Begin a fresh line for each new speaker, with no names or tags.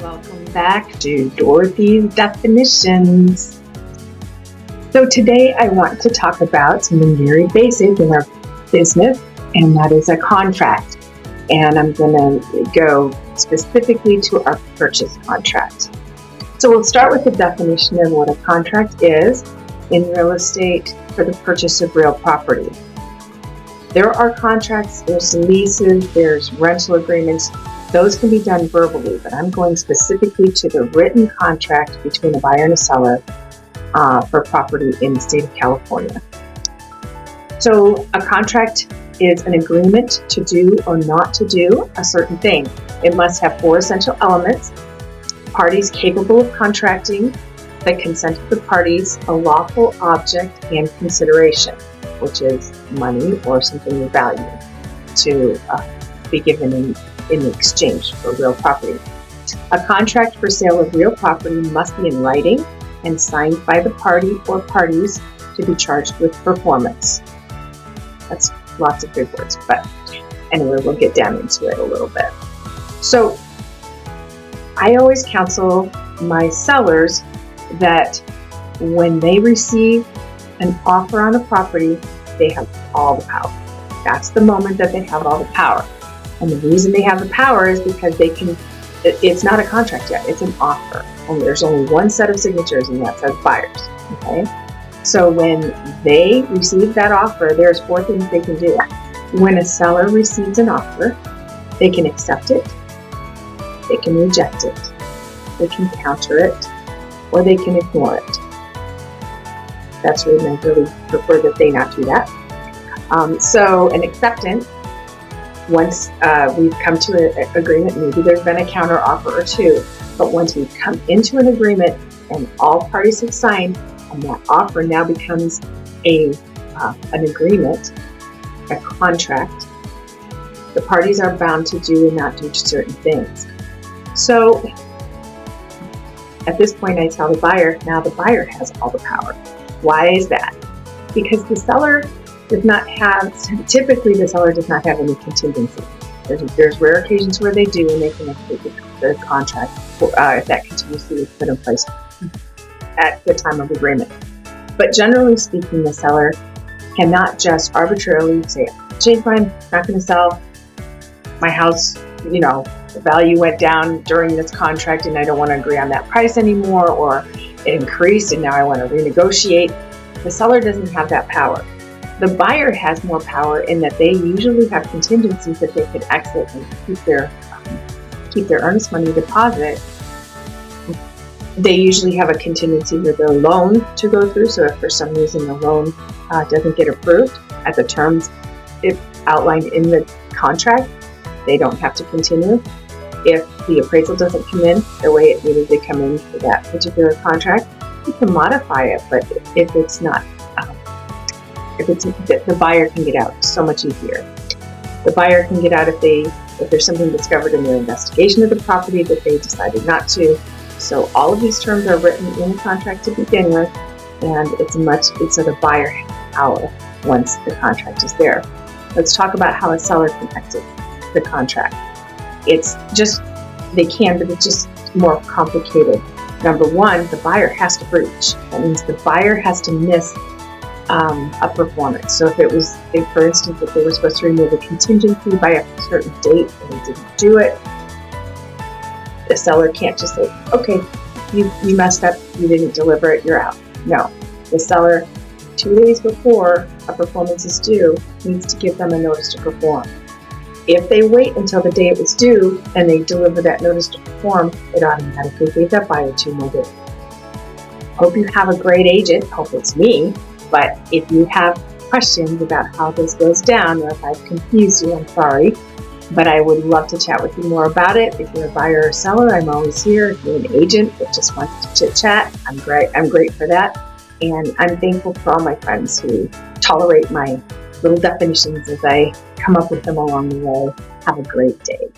Welcome back to Dorothy's Definitions. So today I want to talk about something very basic in our business, and that is a contract. And I'm going to go specifically to our purchase contract. So we'll start with the definition of what a contract is in real estate for the purchase of real property. There are contracts, there's leases, there's rental agreements. Those can be done verbally, but I'm going specifically to the written contract between a buyer and a seller for property in the state of California. So a contract is an agreement to do or not to do a certain thing. It must have 4 essential elements: parties capable of contracting, the consent of the parties, a lawful object, and consideration, which is money or something of value to be given in exchange for real property. A contract for sale of real property must be in writing and signed by the party or parties to be charged with performance. That's lots of big words, but anyway, we'll get down into it a little bit. So I always counsel my sellers that when they receive an offer on a property, they have all the power. That's the moment that they have all the power. And the reason they have the power is because it's not a contract yet, it's an offer. And there's only one set of signatures, and that says buyers, okay? So when they receive that offer, there's 4 things they can do. When a seller receives an offer, they can accept it, they can reject it, they can counter it, or they can ignore it. That's really, I really prefer that they not do that. So an acceptance, once we've come to an agreement, maybe there's been a counter offer or 2, but once we've come into an agreement and all parties have signed, and that offer now becomes an agreement, a contract, the parties are bound to do and not do certain things. So at this point, I tell the buyer, now the buyer has all the power. Why is that? Because the seller does not have, typically the seller does not have any contingency. There's rare occasions where they do, and they can execute the contract if that contingency is put in place at the time of agreement. But generally speaking, the seller cannot just arbitrarily say, change my mind, not going to sell my house, the value went down during this contract and I don't want to agree on that price anymore, or it increased and now I want to renegotiate. The seller doesn't have that power. The buyer has more power in that they usually have contingencies that they could exit and keep their earnest money deposit. They usually have a contingency with their loan to go through. So if for some reason the loan doesn't get approved at the terms outlined in the contract, they don't have to continue. If the appraisal doesn't come in the way it needed to come in for that particular contract, you can modify it. But if it's not, the buyer can get out so much easier. The buyer can get out if there's something discovered in their investigation of the property that they decided not to. So all of these terms are written in the contract to begin with, and it's so the buyer has power once the contract is there. Let's talk about how a seller can exit the contract. It's just, they can, but it's just more complicated. Number 1, the buyer has to breach. That means the buyer has to miss a performance. So if for instance, if they were supposed to remove a contingency by a certain date and they didn't do it, the seller can't just say, okay, you messed up, you didn't deliver it, you're out. No, the seller, 2 days before a performance is due, needs to give them a notice to perform. If they wait until the day it was due and they deliver that notice to perform, it automatically gave that buyer 2 more days. Hope you have a great agent. Hope it's me. But if you have questions about how this goes down, or if I've confused you, I'm sorry. But I would love to chat with you more about it. If you're a buyer or seller, I'm always here. If you're an agent that just wants to chit chat, I'm great for that. And I'm thankful for all my friends who tolerate my little definitions as I come up with them along the way. Have a great day.